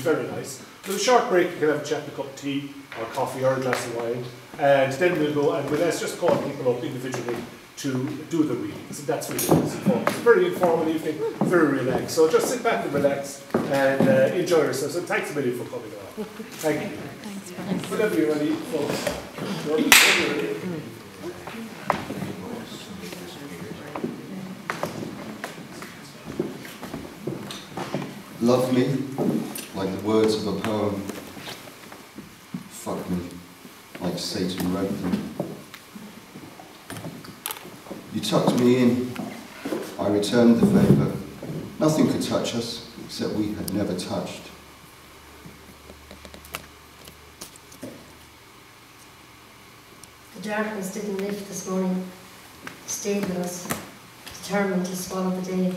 very nice. With a short break, you can have a chat, a cup of tea, or coffee, or a glass of wine. And then we'll go, and let's just call people up individually to do the readings. And that's really nice. It's a very informal evening, very relaxed. So just sit back and relax and enjoy yourselves. And thanks a million for coming along. Thank you. Thanks. Whenever you're ready, folks. Whenever you're ready. Love me like the words of a poem. Fuck me like Satan wrote them. You tucked me in, I returned the favour. Nothing could touch us except we had never touched. The darkness didn't lift this morning, stayed with us, determined to swallow the day.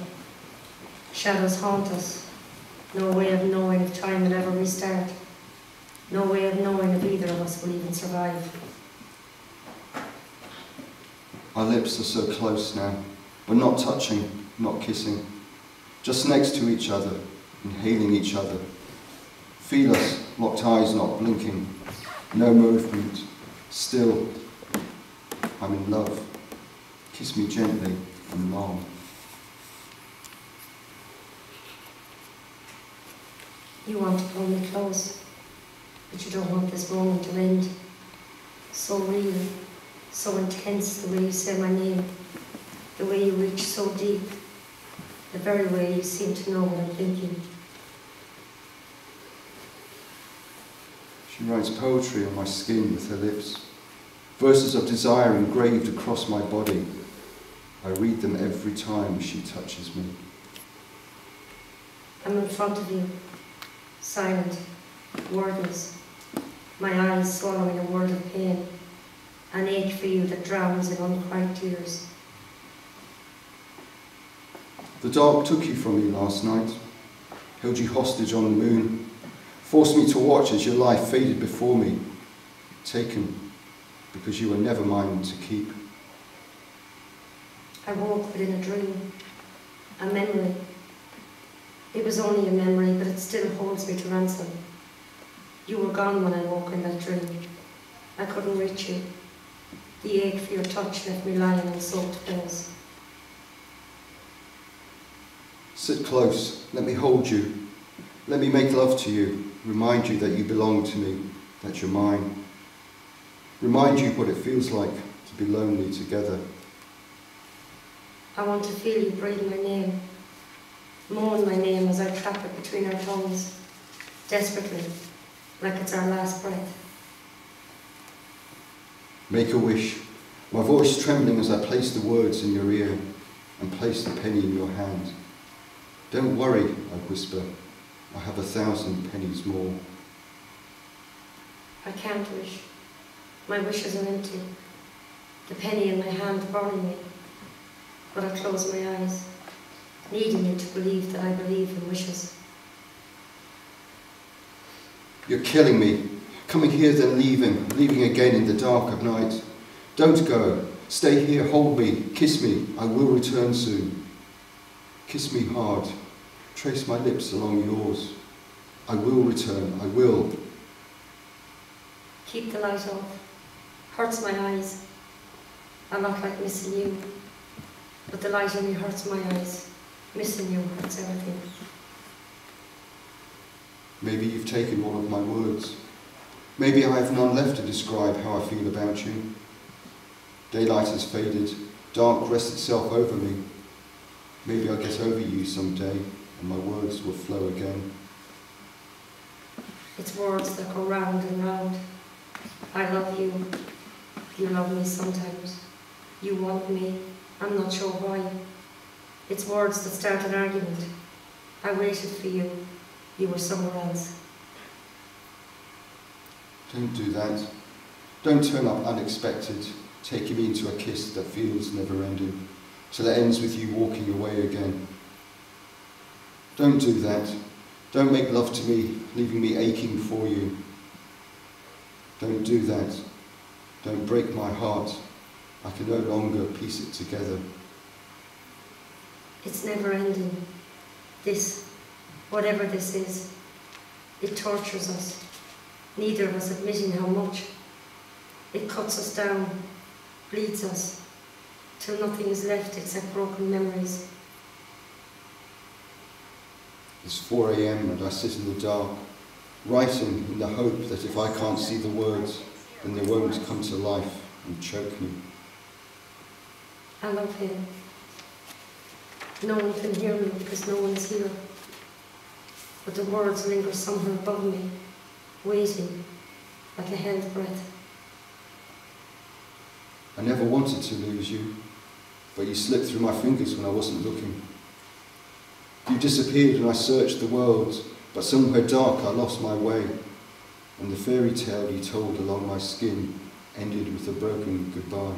Shadows haunt us, no way of knowing if time will ever restart, no way of knowing if either of us will even survive. Our lips are so close now, but not touching, not kissing, just next to each other, inhaling each other. Feel us, locked eyes not blinking, no movement, still. I'm in love. Kiss me gently and long. You want to pull me close, but you don't want this moment to end. So real, so intense the way you say my name, the way you reach so deep, the very way you seem to know what I'm thinking. She writes poetry on my skin with her lips, verses of desire engraved across my body. I read them every time she touches me. I'm in front of you, silent, wordless, my eyes swallowing a word of pain, an ache for you that drowns in unquiet tears. The dark took you from me last night, held you hostage on the moon, forced me to watch as your life faded before me, taken because you were never mine to keep. I woke within a dream, a memory. It was only a memory, but it still holds me to ransom. You were gone when I woke in that dream. I couldn't reach you. The ache for your touch left me lying in soaked pillows. Sit close, let me hold you. Let me make love to you, remind you that you belong to me, that you're mine. Remind you what it feels like to be lonely together. I want to feel you breathe my name, moan my name as I trap it between our tongues, desperately, like it's our last breath. Make a wish, my voice trembling as I place the words in your ear and place the penny in your hand. Don't worry, I whisper, I have 1,000 pennies more. I can't wish. My wishes are empty. The penny in my hand burning me. But I close my eyes, needing you to believe that I believe in wishes. You're killing me. Coming here then leaving again in the dark of night. Don't go. Stay here, hold me, kiss me. I will return soon. Kiss me hard. Trace my lips along yours. I will return, I will. Keep the light off. Hurts my eyes. A lot like missing you. But the light only hurts my eyes. Missing you hurts everything. Maybe you've taken all of my words. Maybe I have none left to describe how I feel about you. Daylight has faded. Dark rests itself over me. Maybe I'll get over you someday and my words will flow again. It's words that go round and round. I love you. You love me sometimes. You want me. I'm not sure why. It's words that start an argument. I waited for you. You were somewhere else. Don't do that. Don't turn up unexpected, taking me into a kiss that feels never-ending, till it ends with you walking away again. Don't do that. Don't make love to me, leaving me aching for you. Don't do that. Don't break my heart. I can no longer piece it together. It's never ending. This, whatever this is, It tortures us, neither of us admitting how much. It cuts us down, bleeds us, till nothing is left except broken memories. It's 4 a.m. and I sit in the dark, writing in the hope that if I can't see the words, then they won't come to life and choke me. I love him. No one can hear me because no one's here. But the words linger somewhere above me, waiting, like a held breath. I never wanted to lose you, but you slipped through my fingers when I wasn't looking. You disappeared and I searched the world, but somewhere dark I lost my way, and the fairy tale you told along my skin ended with a broken goodbye.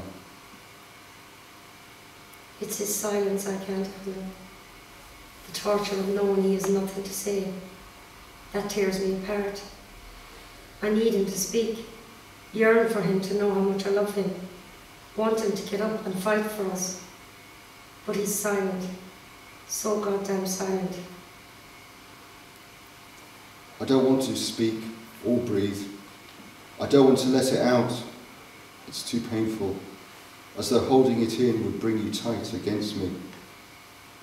It's his silence I can't handle. The torture of knowing he has nothing to say. That tears me apart. I need him to speak, yearn for him to know how much I love him, want him to get up and fight for us. But he's silent, so goddamn silent. I don't want to speak or breathe. I don't want to let it out. It's too painful, as though holding it in would bring you tight against me,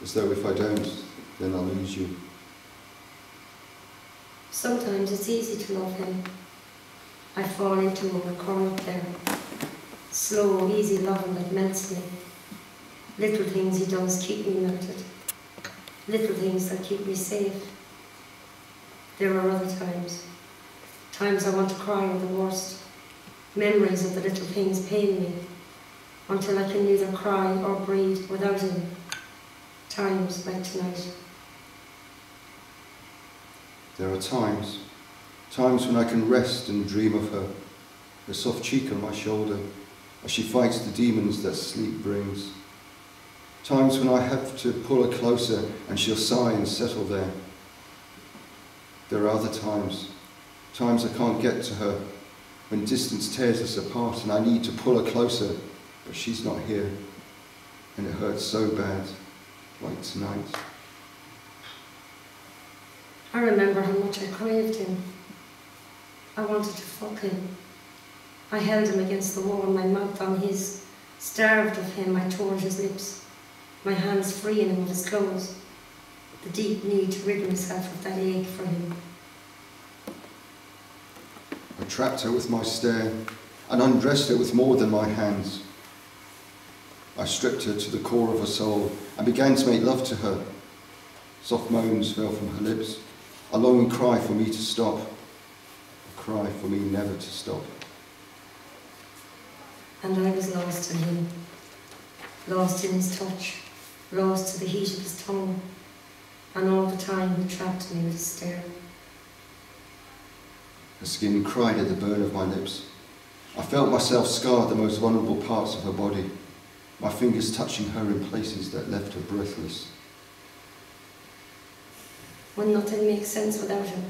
as though if I don't, then I'll lose you. Sometimes it's easy to love him. I fall into him and curl up there. Slow, easy loving that melts me. Little things he does keep me melted. Little things that keep me safe. There are other times. Times I want to cry are the worst. Memories of the little things pain me, until I can neither cry or breathe without him. Times like tonight. There are times when I can rest and dream of her, her soft cheek on my shoulder, as she fights the demons that sleep brings. Times when I have to pull her closer and she'll sigh and settle there. There are other times I can't get to her, when distance tears us apart and I need to pull her closer, but she's not here, and it hurts so bad, like tonight. I remember how much I craved him. I wanted to fuck him. I held him against the wall, my mouth on his. Starved of him, I tore his lips, my hands freeing him of his clothes. The deep need to rid myself of that ache for him. I trapped her with my stare and undressed her with more than my hands. I stripped her to the core of her soul and began to make love to her. Soft moans fell from her lips, a longing cry for me to stop, a cry for me never to stop. And I was lost in him, lost in his touch, lost to the heat of his tongue, and all the time he trapped me with his stare. Her skin cried at the burn of my lips. I felt myself scar the most vulnerable parts of her body, my fingers touching her in places that left her breathless. When nothing makes sense without him,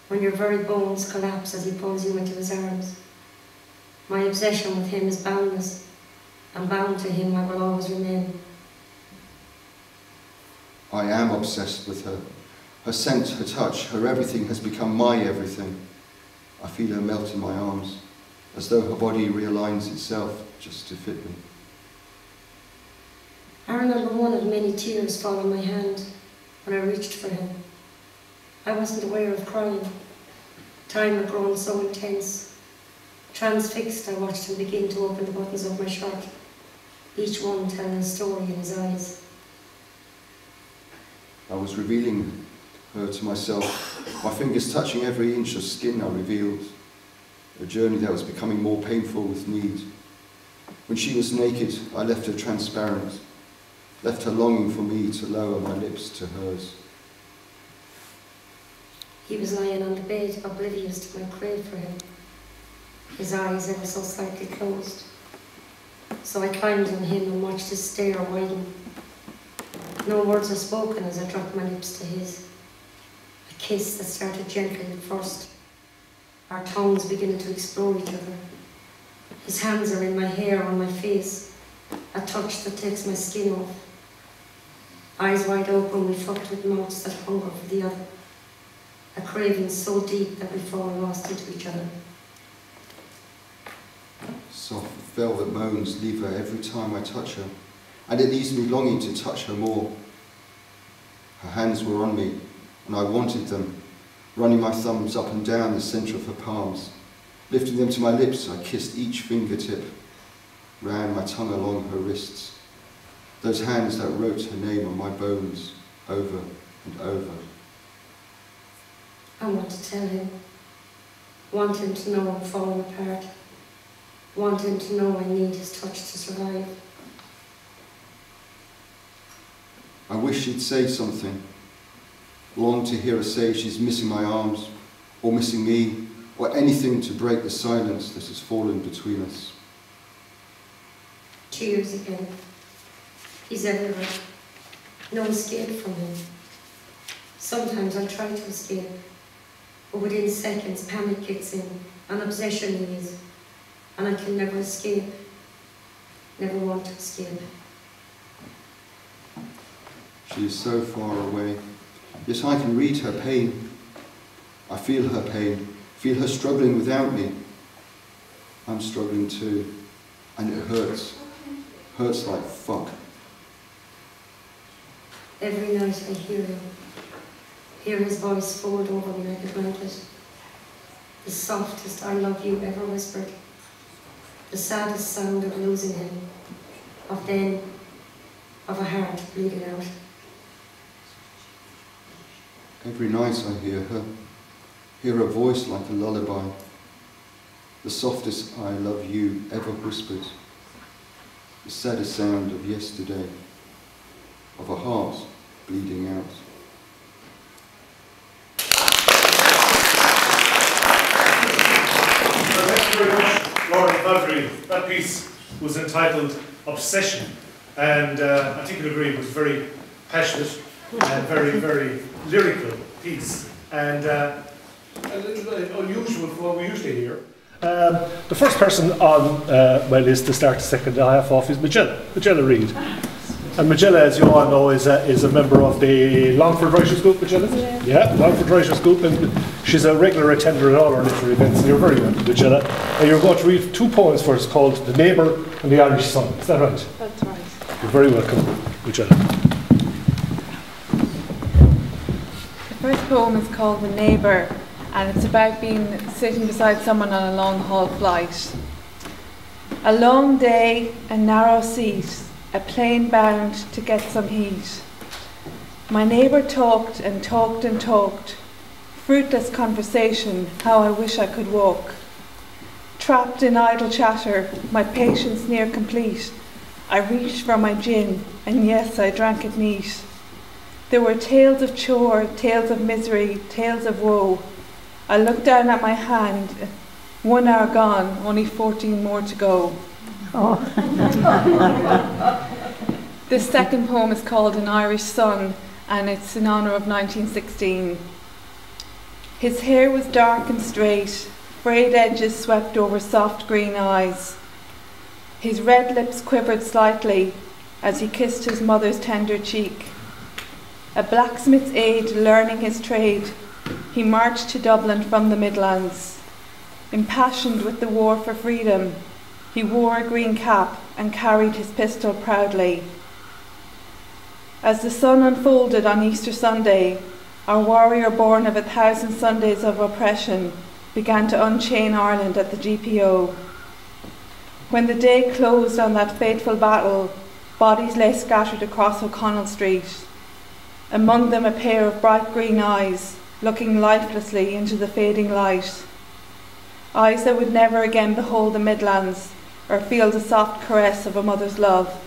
when your very bones collapse as he pulls you into his arms. My obsession with him is boundless, and bound to him I will always remain. I am obsessed with her. Her scent, her touch, her everything has become my everything. I feel her melt in my arms, as though her body realigns itself just to fit me. I remember one of many tears fall on my hand when I reached for him. I wasn't aware of crying. Time had grown so intense. Transfixed, I watched him begin to open the buttons of my shirt, each one telling a story in his eyes. I was revealing her to myself, my fingers touching every inch of skin I revealed, a journey that was becoming more painful with need. When she was naked, I left her transparent, left her longing for me to lower my lips to hers. He was lying on the bed, oblivious to my crave for him, his eyes ever so slightly closed. So I climbed on him and watched his stare widen. No words were spoken as I dropped my lips to his. A kiss that started gently at first, our tongues beginning to explore each other. His hands are in my hair, on my face, a touch that takes my skin off. Eyes wide open, we fucked with mouths that hunger for the other. a craving so deep that we fall lost into each other. Soft velvet moans leave her every time I touch her, and it leaves me longing to touch her more. Her hands were on me, and I wanted them, running my thumbs up and down the centre of her palms. Lifting them to my lips, I kissed each fingertip, ran my tongue along her wrists, those hands that wrote her name on my bones over and over. I want to tell him, want him to know I'm falling apart, want him to know I need his touch to survive. I wish she'd say something, long to hear her say she's missing my arms, or missing me, or anything to break the silence that has fallen between us. Tears again. He's everywhere. No escape from him. Sometimes I try to escape, but within seconds panic kicks in, an obsession is, and I can never escape, never want to escape. She is so far away, yet I can read her pain. I feel her pain, feel her struggling without me. I'm struggling too, and it hurts. Hurts like fuck. Every night I hear his voice fold over me like a blanket. The softest I love you ever whispered. The saddest sound of losing him, of a heart bleeding out. Every night I hear her voice like a lullaby. The softest I love you ever whispered. The saddest sound of yesterday, of a heart bleeding out. Well, thank you very much, Laura Valkyrie. That piece was entitled Obsession, and I think you'll agree it was very passionate and very, very lyrical piece, and a little unusual for what we usually hear. The first person on my list to start the second half off is Magella Reid. And Magella, as you all know, is a member of the Longford Writers Group, Magella? Yeah, Longford Writers Group, and she's a regular attender at all our literary events, and you're very welcome, Magella. And you're going to read two poems for us called The Neighbour and The Irish Sun. Is that right? That's right. You're very welcome, Magella. The first poem is called The Neighbour, and it's about sitting beside someone on a long haul flight. A long day, a narrow seat, a plane bound to get some heat. My neighbour talked and talked and talked, fruitless conversation, how I wish I could walk. Trapped in idle chatter, my patience near complete, I reached for my gin, and yes, I drank it neat. There were tales of chore, tales of misery, tales of woe. I looked down at my hand, 1 hour gone, only 14 more to go. Oh. The second poem is called An Irish Sun, and it's in honour of 1916. His hair was dark and straight, frayed edges swept over soft green eyes. His red lips quivered slightly as he kissed his mother's tender cheek. A blacksmith's aide learning his trade, he marched to Dublin from the Midlands. Impassioned with the war for freedom, he wore a green cap and carried his pistol proudly. As the sun unfolded on Easter Sunday, our warrior born of 1,000 Sundays of oppression began to unchain Ireland at the GPO. When the day closed on that fateful battle, bodies lay scattered across O'Connell Street. Among them a pair of bright green eyes, looking lifelessly into the fading light. Eyes that would never again behold the Midlands or feel the soft caress of a mother's love.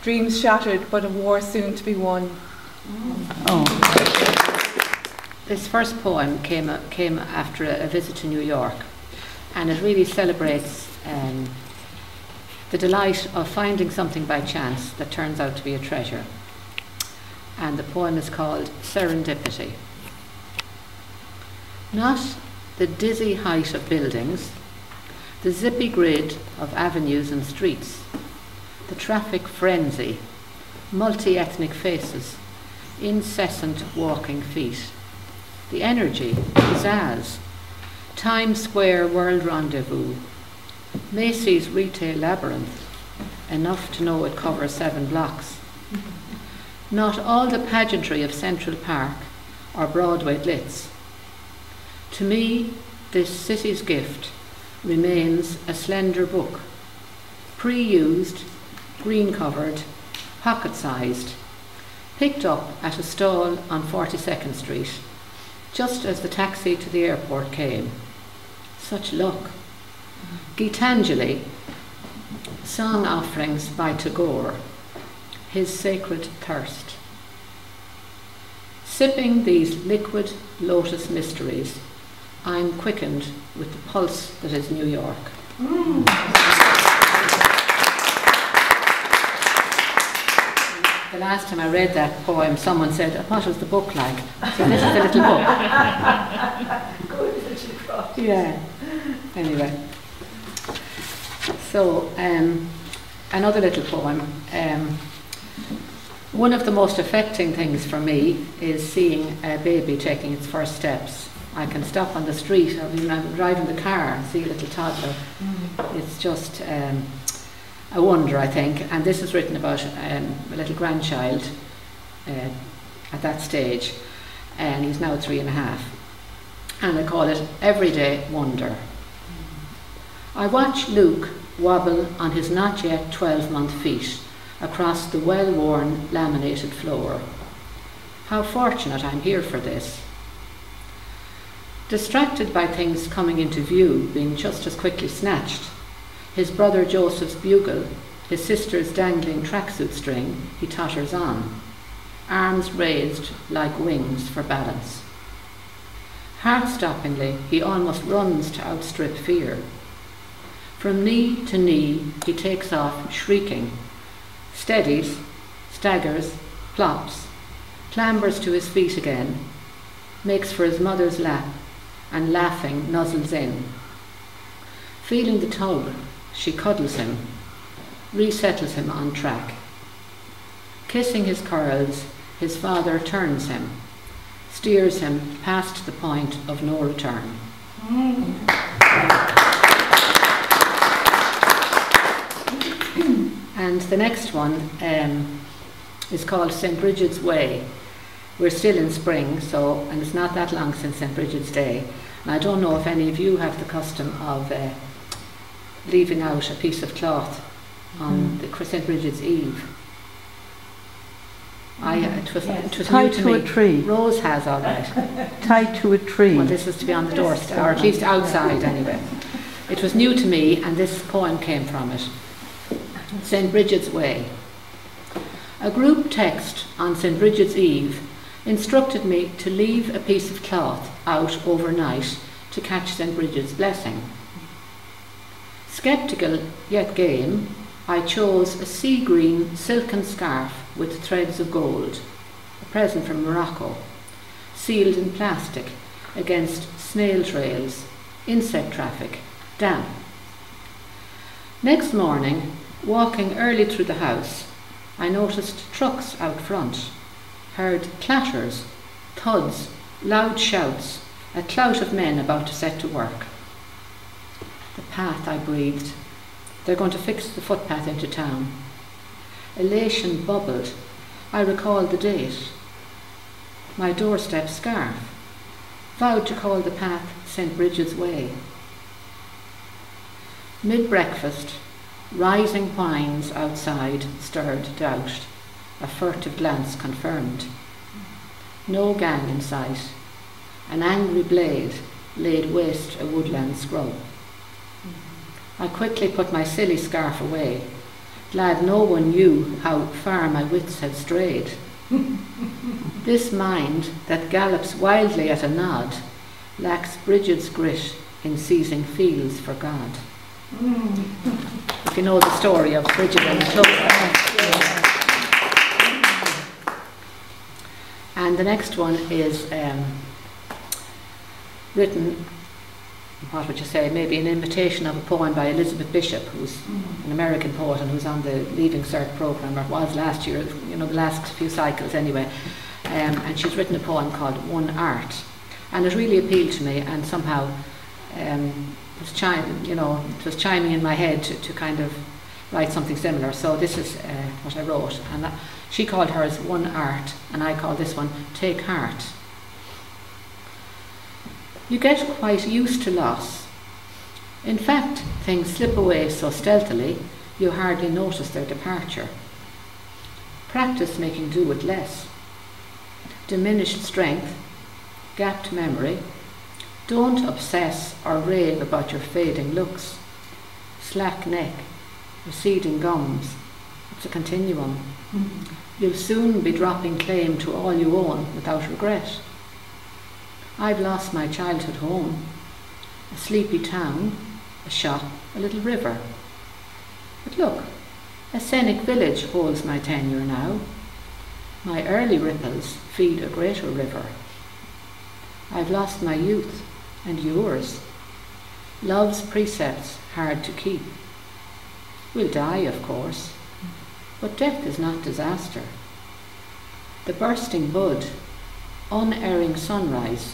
Dreams shattered, but a war soon to be won. Oh. This first poem came after a visit to New York, and it really celebrates the delight of finding something by chance that turns out to be a treasure. And the poem is called Serendipity. Not the dizzy height of buildings, the zippy grid of avenues and streets, the traffic frenzy, multi-ethnic faces, incessant walking feet. the energy, pizzazz, Times Square World Rendezvous, Macy's Retail Labyrinth, enough to know it covers 7 blocks. Not all the pageantry of Central Park or Broadway glitz. To me, this city's gift remains a slender book, pre-used, green-covered, pocket-sized, picked up at a stall on 42nd Street, just as the taxi to the airport came. Such luck. Gitanjali, Song Offerings by Tagore, His Sacred Thirst. Sipping these liquid lotus mysteries, I'm quickened with the pulse that is New York. The last time I read that poem, someone said, "What was the book like?" So this is the little book. Good that you brought. Yeah. Anyway. So, another little poem. One of the most affecting things for me is seeing a baby taking its first steps. I can stop on the street, or even I'm driving the car and see a little toddler. It's just a wonder, I think. And this is written about a little grandchild at that stage, and he's now 3.5. And I call it Everyday Wonder. I watch Luke wobble on his not yet 12-month feet across the well-worn laminated floor. How fortunate I'm here for this. Distracted by things coming into view being just as quickly snatched, his brother Joseph's bugle, his sister's dangling tracksuit string, he totters on, arms raised like wings for balance. Heart-stoppingly, he almost runs to outstrip fear. From knee to knee, he takes off shrieking, steadies, staggers, plops, clambers to his feet again, makes for his mother's lap, and laughing nuzzles in. Feeling the tug, she cuddles him, resettles him on track. Kissing his curls, his father turns him, steers him past the point of no return. And the next one is called St. Bridget's Way. We're still in spring, and it's not that long since St. Bridget's Day. And I don't know if any of you have the custom of leaving out a piece of cloth on the St. Bridget's Eve. It was tied new to me. A tree. Rose has all right. Tied to a tree. Well, this is to be on the doorstep, or at least outside anyway. It was new to me, and this poem came from it. St. Bridget's Way. A group text on St. Bridget's Eve instructed me to leave a piece of cloth out overnight to catch St. Bridget's blessing. Sceptical yet game, I chose a sea green silken scarf with threads of gold, a present from Morocco, sealed in plastic against snail trails, insect traffic, damp. Next morning, walking early through the house, I noticed trucks out front, heard clatters, thuds, loud shouts, a clout of men about to set to work. The path, I breathed. They're going to fix the footpath into town. Elation bubbled. I recalled the date. My doorstep scarf. Vowed to call the path St. Bridget's Way. Mid-breakfast, rising whines outside stirred doubt. A furtive glance confirmed. No gang in sight. An angry blade laid waste a woodland scrub. I quickly put my silly scarf away, glad no one knew how far my wits had strayed. This mind that gallops wildly at a nod lacks Bridget's grit in seizing fields for God. If you know the story of Bridget and the clover. And the next one is written, what would you say, maybe an imitation of a poem by Elizabeth Bishop, who's an American poet and who's on the Leaving Cert programme, or was last year, the last few cycles anyway. And she's written a poem called One Art. And it really appealed to me, and somehow it was chiming in my head to kind of write something similar. So this is what I wrote, and she called hers One Art, and I call this one Take Heart. You get quite used to loss. In fact, things slip away so stealthily you hardly notice their departure. Practice making do with less. Diminished strength, gapped memory. Don't obsess or rave about your fading looks. Slack neck, receding gums. It's a continuum. You'll soon be dropping claim to all you own without regret. I've lost my childhood home, a sleepy town, a shop, a little river. But look, a scenic village holds my tenure now. My early ripples feed a greater river. I've lost my youth and yours. Love's precepts hard to keep. We'll die, of course, but death is not disaster. The bursting bud, unerring sunrise,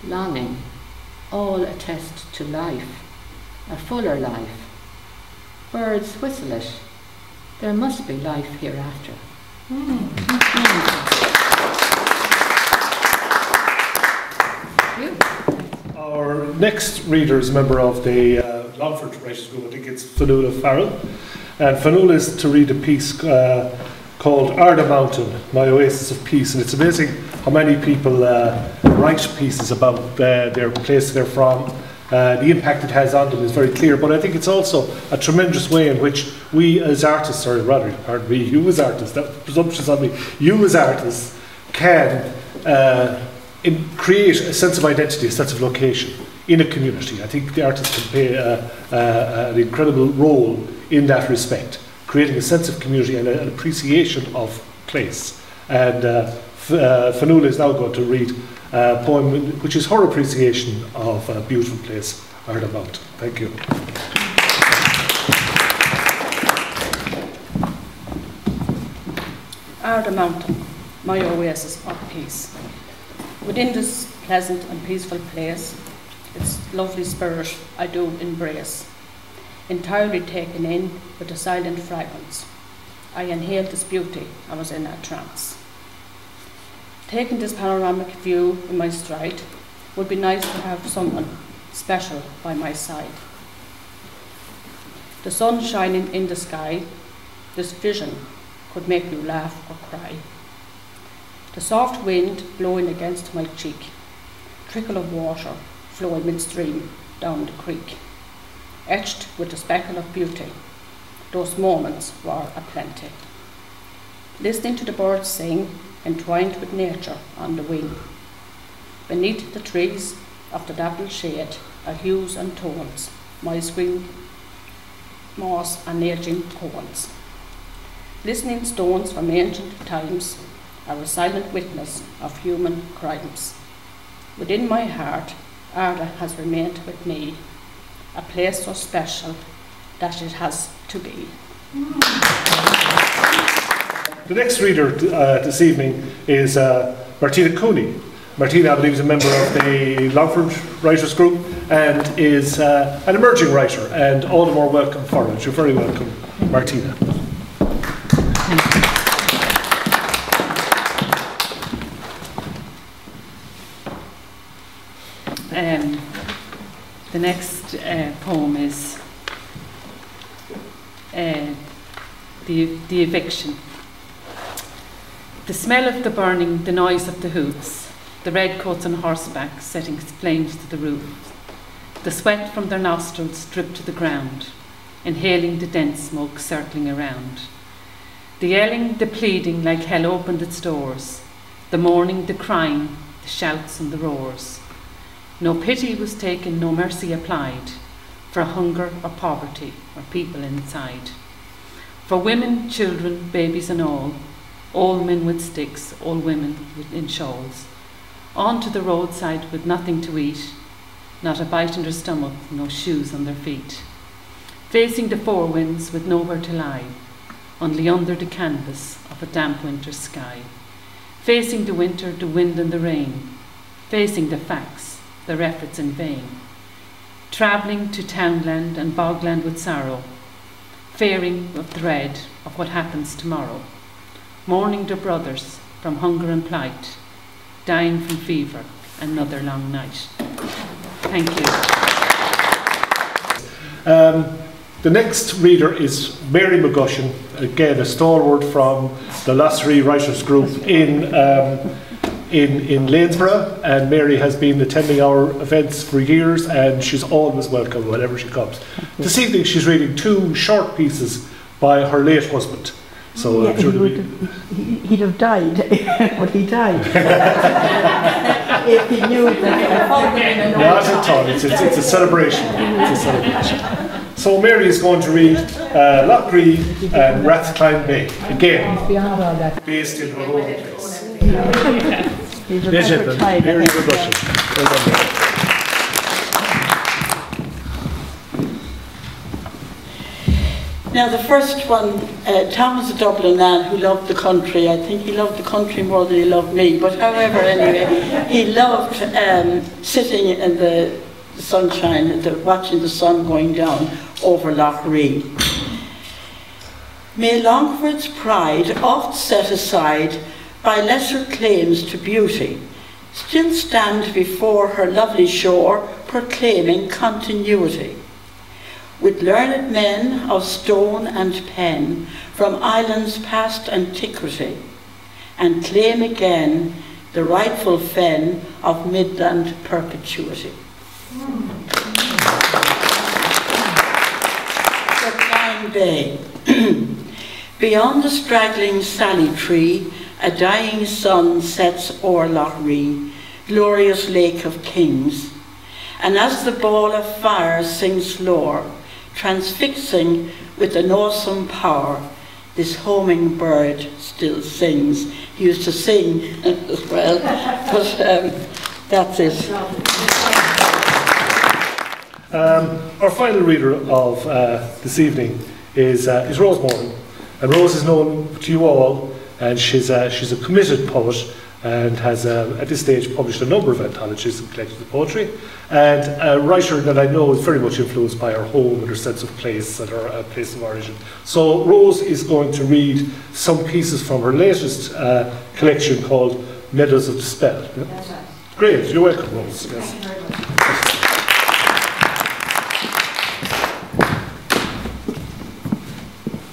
longing, all attest to life, a fuller life. Birds whistle it. There must be life hereafter. Our next reader is a member of the Longford Writers Group. I think it's Fionnuala Farrell. And Fionnuala is to read a piece called Arda Mountain, My Oasis of Peace. And it's amazing how many people write pieces about their place they're from. The impact it has on them is very clear, but I think it's also a tremendous way in which we as artists, or rather, pardon me, you as artists, that presumptuous on me, you as artists can create a sense of identity, a sense of location in a community. I think the artists can play an incredible role in that respect, creating a sense of community and an appreciation of place. And Fionnuala is now going to read a poem which is her appreciation of a beautiful place, Arda Mountain. Thank you. Arda Mountain, my oasis of peace. Within this pleasant and peaceful place, its lovely spirit I do embrace, entirely taken in with the silent fragrance. I inhaled this beauty, I was in a trance. Taking this panoramic view in my stride, would be nice to have someone special by my side. The sun shining in the sky, this vision could make you laugh or cry. The soft wind blowing against my cheek, trickle of water flowing midstream down the creek, etched with the speckle of beauty, those moments were aplenty. Listening to the birds sing, entwined with nature on the wing. Beneath the trees of the dappled shade are hues and tones, my swing, moss and aging cones. Listening stones from ancient times are a silent witness of human crimes. Within my heart, Arda has remained with me, a place so special that it has to be. The next reader this evening is Martina Cooney. Martina, I believe, is a member of the Longford Writers Group and is an emerging writer, and all the more welcome for it. You're very welcome, Martina. The next poem is the Eviction. The smell of the burning, the noise of the hooves, the red coats on horseback setting flames to the roof. The sweat from their nostrils dripped to the ground, inhaling the dense smoke circling around. The yelling, the pleading like hell opened its doors, the mourning, the crying, the shouts and the roars. No pity was taken, no mercy applied, for hunger or poverty or people inside. For women, children, babies and all men with sticks, all women in shawls, on to the roadside with nothing to eat, not a bite in their stomach, no shoes on their feet. Facing the four winds with nowhere to lie, only under the canvas of a damp winter sky. Facing the winter, the wind and the rain, facing the facts, their efforts in vain, travelling to townland and bogland with sorrow, fearing of dread of what happens tomorrow, mourning their brothers from hunger and plight, dying from fever, another long night. Thank you. The next reader is Mary McGushan, again a stalwart from the Lossery Writers Group in Lanesborough, and Mary has been attending our events for years and she's always welcome whenever she comes. This evening she's reading 2 short pieces by her late husband. So yeah, he'd have died, but he died. If he knew that. Not at all, it's a celebration. It's a celebration. So Mary is going to read Lochgree and Rathcline Bay, again, based in her own place. Ladies and gentlemen, Mary McGushan. Well done, Mary. Now the first one, Tom was a Dublin man who loved the country. I think he loved the country more than he loved me, but however, anyway, he loved sitting in the sunshine, watching the sun going down over Lough Ree. May Longford's pride, oft set aside by lesser claims to beauty, still stand before her lovely shore, proclaiming continuity. With learned men of stone and pen from islands past antiquity, and claim again the rightful fen of midland perpetuity. Rathcline Bay. Beyond the straggling sally tree, a dying sun sets o'er Lough Ree, glorious lake of kings. And as the ball of fire sings lore, transfixing with an awesome power, this homing bird still sings. He used to sing as well, but that's it. Our final reader of this evening is Rose Moran, and Rose is known to you all, and she's a committed poet and has at this stage published a number of anthologies and collections of poetry, and a writer that I know is very much influenced by her home and her sense of place and her place of origin. So Rose is going to read some pieces from her latest collection called Meadows of Dispel. Yeah? That's right. Great, you're welcome, Rose. Yes. Thank you very much.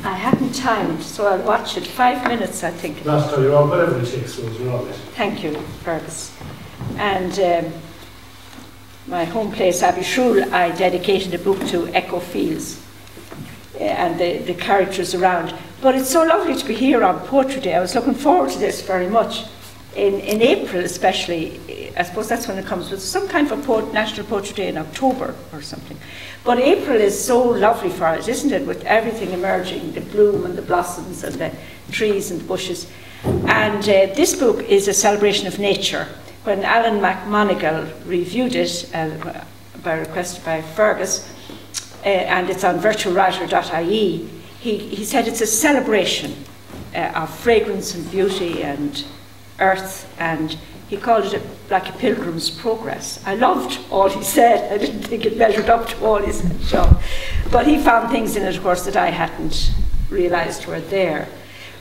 I hadn't timed, so I'll watch it. 5 minutes, I think. Last time, you're on whatever it takes, Rose, you're on it. Thank you, Fergus. And my home place, Abbeyshrew, I dedicated a book to Echo Fields and the characters around. But it's so lovely to be here on Poetry Day. I was looking forward to this very much. In April especially, I suppose that's when it comes with some kind of a National Poetry Day in October or something. But April is so lovely for us, isn't it, with everything emerging, the bloom and the blossoms and the trees and the bushes. And this book is a celebration of nature. When Alan McMonigal reviewed it, by request by Fergus, and it's on virtualwriter.ie, he said it's a celebration of fragrance and beauty and earth, and he called it like a pilgrim's progress. I loved all he said. I didn't think it measured up to all he said, so. But he found things in it, of course, that I hadn't realised were there.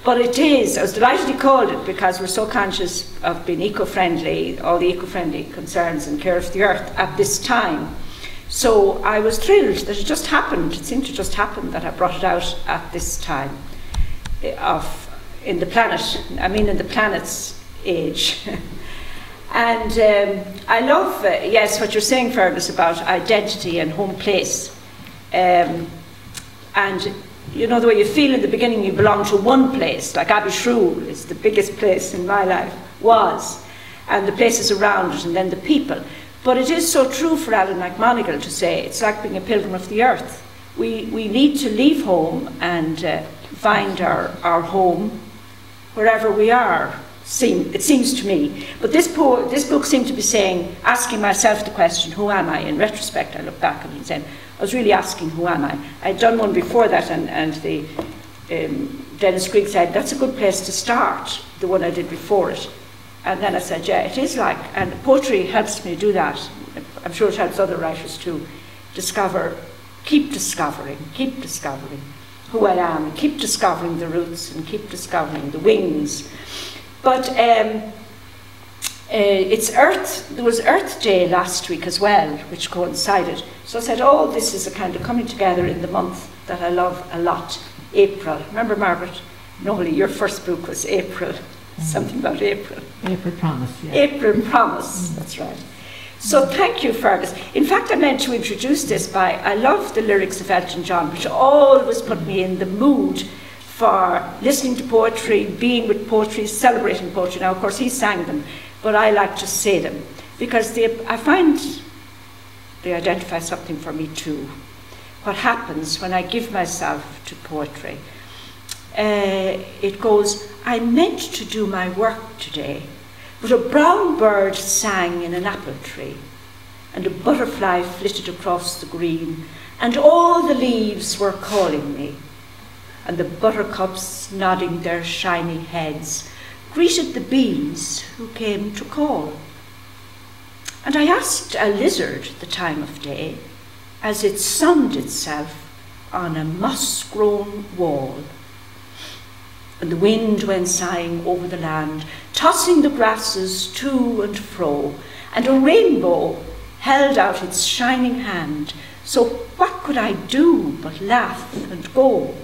But it is, I was delighted he called it, because we're so conscious of being eco-friendly, all the eco-friendly concerns and care of the earth at this time. So I was thrilled that it just happened. It seemed to just happen that I brought it out at this time in the planet's age. And I love, yes, what you're saying, Fergus, about identity and home place. And you know, the way you feel in the beginning you belong to one place, like Abbeyshrew is the biggest place in my life, and the places around it, and then the people. But it is so true for Alan McMonigal to say it's like being a pilgrim of the earth. We need to leave home and find our home wherever we are. It seems to me. But this book seemed to be saying, asking myself the question, who am I? In retrospect, I look back and saying, I was really asking, who am I? I'd done one before that, and the Dennis Grigg said, that's a good place to start, the one I did before it. And then I said, yeah, it is like, and poetry helps me do that. I'm sure it helps other writers too. Keep discovering who I am, keep discovering the roots and keep discovering the wings. But there was Earth Day last week as well, which coincided. So I said, oh, this is a kind of coming together in the month that I love a lot, April. Remember, Margaret? Normally your first book was April, something about April. April Promise, yeah. April Promise, that's right. So thank you, Fergus. In fact, I meant to introduce this by, I love the lyrics of Elton John, which always put me in the mood for listening to poetry, being with poetry, celebrating poetry. Now, of course, he sang them, but I like to say them, because I find they identify something for me too. What happens when I give myself to poetry? It goes, I meant to do my work today, but a brown bird sang in an apple tree, and a butterfly flitted across the green, and all the leaves were calling me, and the buttercups, nodding their shiny heads, greeted the bees who came to call. And I asked a lizard the time of day, as it sunned itself on a moss-grown wall. And the wind went sighing over the land, tossing the grasses to and fro, and a rainbow held out its shining hand. So what could I do but laugh and go?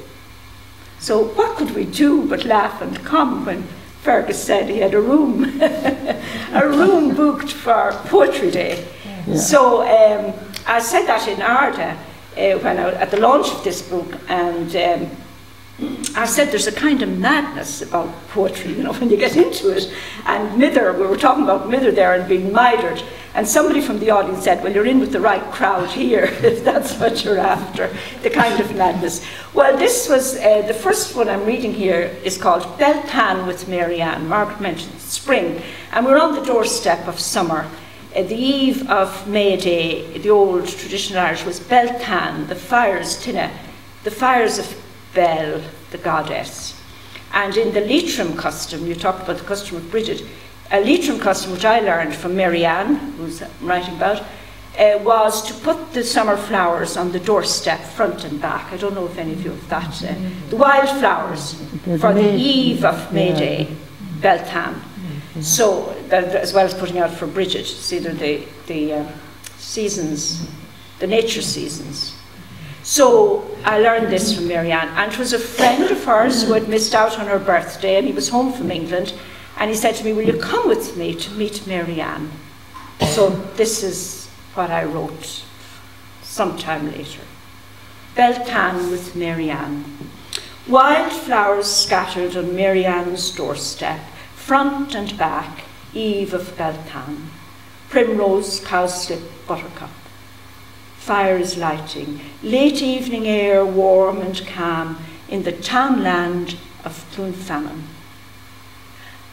So what could we do but laugh and come when Fergus said he had a room, a room booked for Poetry Day? Yeah. So I said that in Arda at the launch of this book, and I said there's a kind of madness about poetry, you know, when you get into it. And Mither, we were talking about Mither there and being mitered, and somebody from the audience said, well, you're in with the right crowd here, if that's what you're after, the kind of madness. Well, this was, the first one I'm reading here is called Beltane with Marianne. Margaret mentioned spring, and we're on the doorstep of summer. The eve of May Day, the old traditional Irish was Beltane, the fires, Tinna, the fires of Bel, the goddess. And in the Leitrim custom, you talked about the custom of Bridget, a Leitrim custom which I learned from Marianne, who's writing about, was to put the summer flowers on the doorstep, front and back. I don't know if any of you have that. The wild flowers for the eve of May Day, Beltane. So, as well as putting out for Bridget, see the seasons, the nature seasons. So I learned this from Marianne, and it was a friend of hers who had missed out on her birthday, and he was home from England, and he said to me, will you come with me to meet Marianne? So this is what I wrote sometime later. Beltane with Marianne. Wildflowers scattered on Marianne's doorstep, front and back, eve of Beltane. Primrose, cowslip, buttercup. Fires lighting, late evening air warm and calm in the townland of Clonfannon.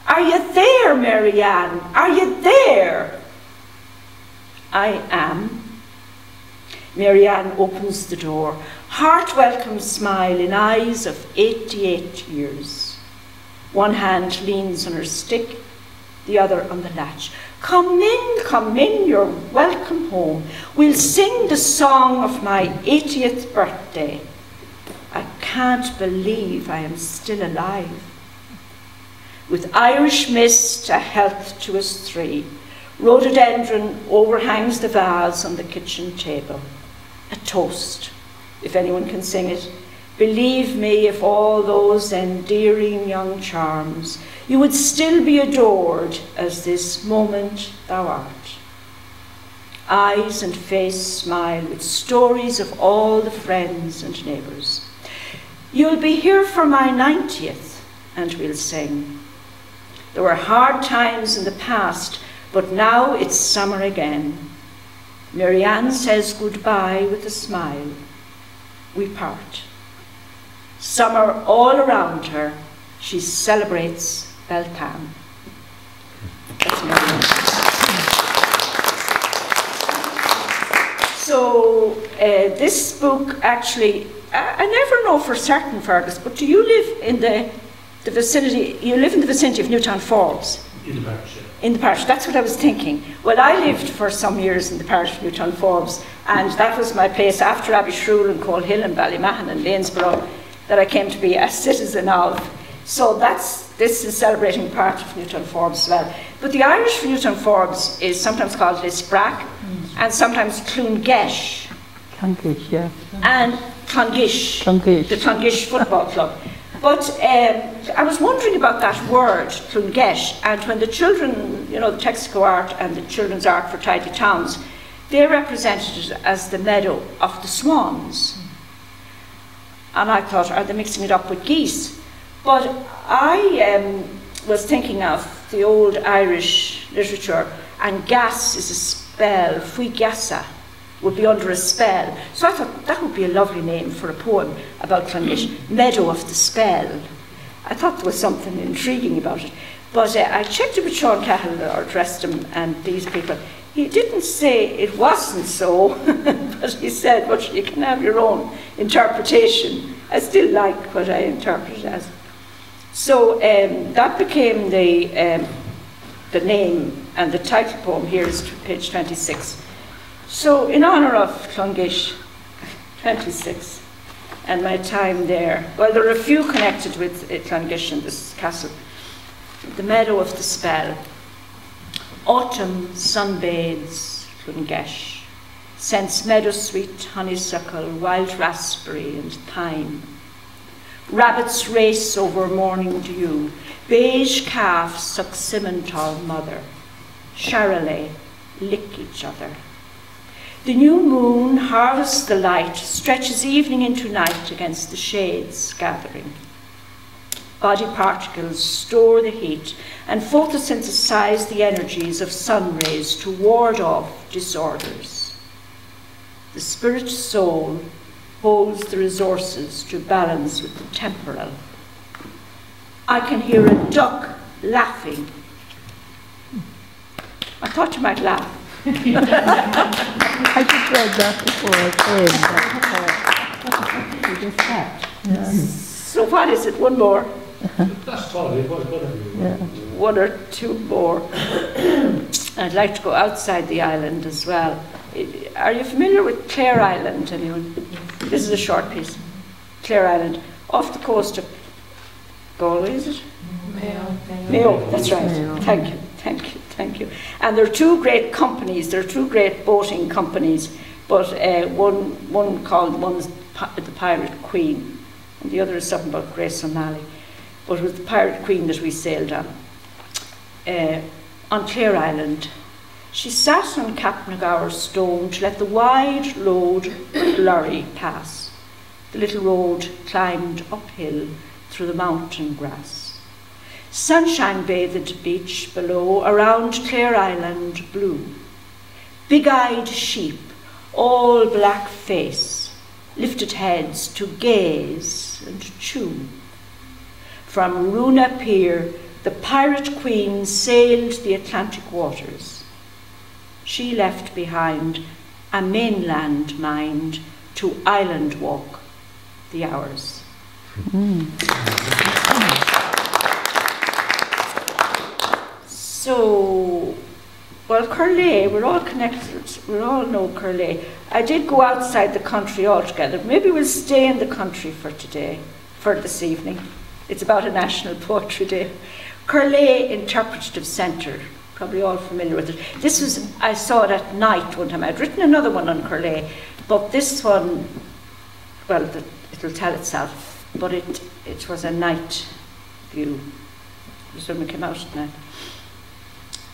Are you there, Marianne? Are you there? I am. Marianne opens the door, heart welcome smile in eyes of 88 years. One hand leans on her stick, the other on the latch. Come in, you're welcome home. We'll sing the song of my 80th birthday. I can't believe I am still alive. With Irish mist, a health to us three. Rhododendron overhangs the vase on the kitchen table. A toast, if anyone can sing it. Believe me, if all those endearing young charms, you would still be adored as this moment thou art. Eyes and face smile with stories of all the friends and neighbours. You'll be here for my 90th, and we'll sing. There were hard times in the past, but now it's summer again. Marianne says goodbye with a smile. We part. Summer all around her, she celebrates Beltane. That's Marianne. So this book actually, I never know for certain, Fergus, but do you live in the vicinity, you live in the vicinity of Newtown Falls? In the parish, yeah. In the parish, that's what I was thinking. Well, I lived for some years in the parish of Newtown Forbes, and that was my place after Abbeyshrew and Coalhill and Ballymahan and Lanesborough that I came to be a citizen of. So this is celebrating part of Newtown Forbes as well. But the Irish for Newtown Forbes is sometimes called Lisbrack and sometimes Clongesh. Clongesh, yeah. And Clongish, Clongish. the Clongish Football Club. But I was wondering about that word, Clongesh, and when the children, you know, the Texaco art and the children's art for Tidy Towns, they represented it as the meadow of the swans. And I thought, are they mixing it up with geese? But I was thinking of the old Irish literature, and gas is a spell, fui gasa, would be under a spell. So I thought that would be a lovely name for a poem about Clongish, Meadow of the Spell. I thought there was something intriguing about it. But I checked it with Sean Cahill, or Dresden, and these people. He didn't say it wasn't so, but he said, well, you can have your own interpretation. I still like what I interpret it as. So that became the name, and the title poem here is page 26. So in honour of Clongish, 26, and my time there, well, there are a few connected with Clongish and this castle. The Meadow of the Spell. Autumn sunbathes Clongesh, scents meadowsweet, honeysuckle, wild raspberry and thyme. Rabbits race over morning dew, beige calves suck Simmental mother, charolais lick each other. The new moon harvests the light, stretches evening into night against the shades gathering. Body particles store the heat and photosynthesize the energies of sun rays to ward off disorders. The spirit soul holds the resources to balance with the temporal. I can hear a duck laughing. I thought you might laugh. I just read that before I came. So what is it? One more? That's totally whatever. One or two more. I'd like to go outside the island as well. Are you familiar with Clare Island, anyone? This is a short piece. Clare Island, off the coast of Galway, is it? Mayo, that's right. Thank you, thank you, thank you. And there are two great companies, there are two great boating companies, but one's the Pirate Queen, and the other is something about Grace O'Malley. But it was the Pirate Queen that we sailed on Clare Island. She sat on Capnagower stone to let the wide road lorry pass. The little road climbed uphill through the mountain grass. Sunshine bathed the beach below, around Clare Island blue. Big-eyed sheep, all black face, lifted heads to gaze and chew. From Runa Pier, the Pirate Queen sailed the Atlantic waters. She left behind a mainland mind to island walk the hours. So, well, Curlay, we're all connected, we all know Curlay. I did go outside the country altogether. Maybe we'll stay in the country for today, for this evening. It's about a National Poetry Day. Curlay Interpretative Centre, probably all familiar with it. This was, I saw it at night one time. I'd written another one on Curlay, but this one, well, it'll tell itself, but it was a night view. It was when we came out at night.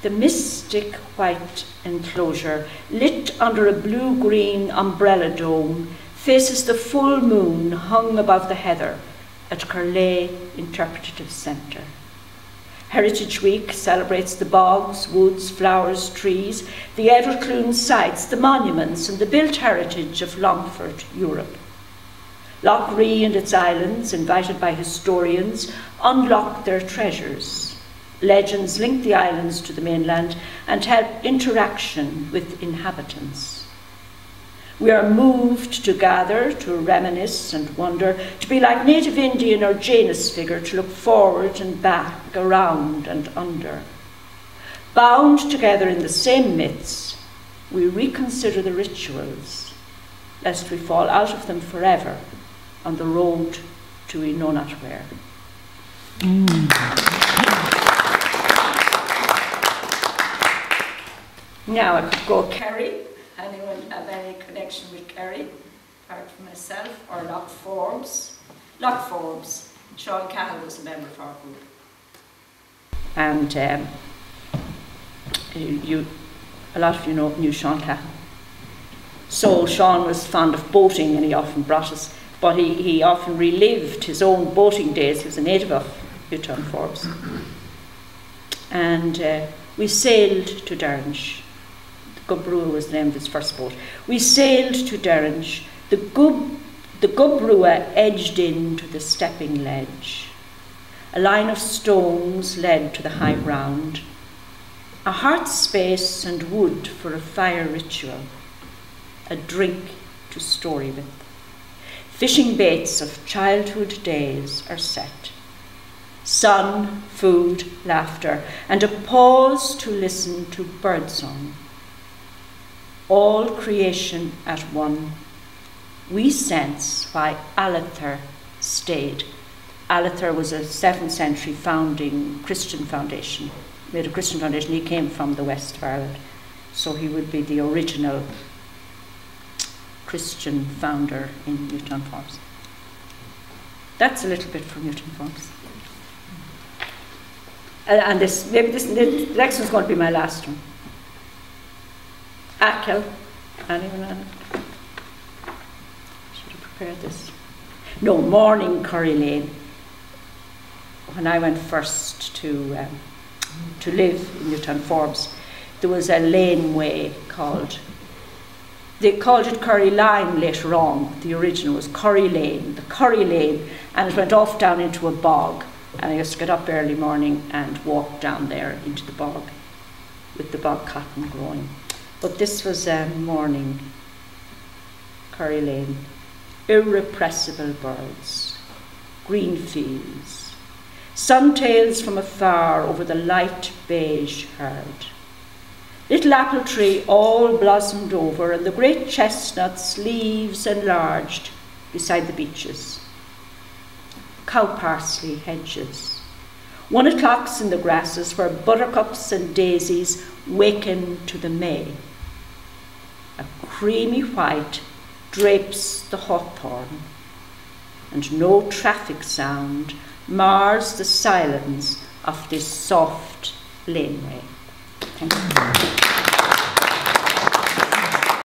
The mystic white enclosure, lit under a blue-green umbrella dome, faces the full moon hung above the heather at Curlay Interpretative Centre. Heritage Week celebrates the bogs, woods, flowers, trees, the Edderclune sites, the monuments and the built heritage of Longford, Europe. Lough Ree and its islands, invited by historians, unlock their treasures. Legends link the islands to the mainland and help interaction with inhabitants. We are moved to gather, to reminisce and wonder, to be like native Indian or Janus figure, to look forward and back, around and under. Bound together in the same myths, we reconsider the rituals, lest we fall out of them forever on the road to we know not where. Now I could go Kerry. Anyone have any connection with Kerry, apart from myself, or Loch Forbes? Loch Forbes. Sean Cahill was a member of our group. And a lot of you knew Sean Cahill. So Sean was fond of boating, and he often brought us, but he often relived his own boating days. He was a native of Newton Forbes. And we sailed to Derringe. The Gubrua was the name of his first boat. We sailed to Derringe. The Gubrua edged into the stepping ledge. A line of stones led to the high ground. A heart space and wood for a fire ritual. A drink to story with. Fishing baits of childhood days are set. Sun, food, laughter, and a pause to listen to birdsong. All creation at one. We sense why Alather stayed. Alather was a 7th century founding Christian foundation, made a Christian foundation. He came from the west of Ireland, so he would be the original Christian founder in Newton Forbes. That's a little bit from Newton Forbes. And the next one's going to be my last one. Achill. Anyone on it? Should have prepared this. No, Morning Curry Lane. When I went first to live in Newton Forbes, there was a laneway called, they called it Curry Lime later on. The original was Curry Lane, the Curry Lane, and it went off down into a bog. And I used to get up early morning and walk down there into the bog with the bog cotton growing. But this was Morning Curry Lane. Irrepressible birds, green fields, suntails from afar over the light beige herd. Little apple tree all blossomed over, and the great chestnuts leaves enlarged beside the beeches. Cow parsley hedges. 1 o'clocks in the grasses where buttercups and daisies waken to the May. A creamy white drapes the hawthorn, and no traffic sound mars the silence of this soft laneway. Thank you.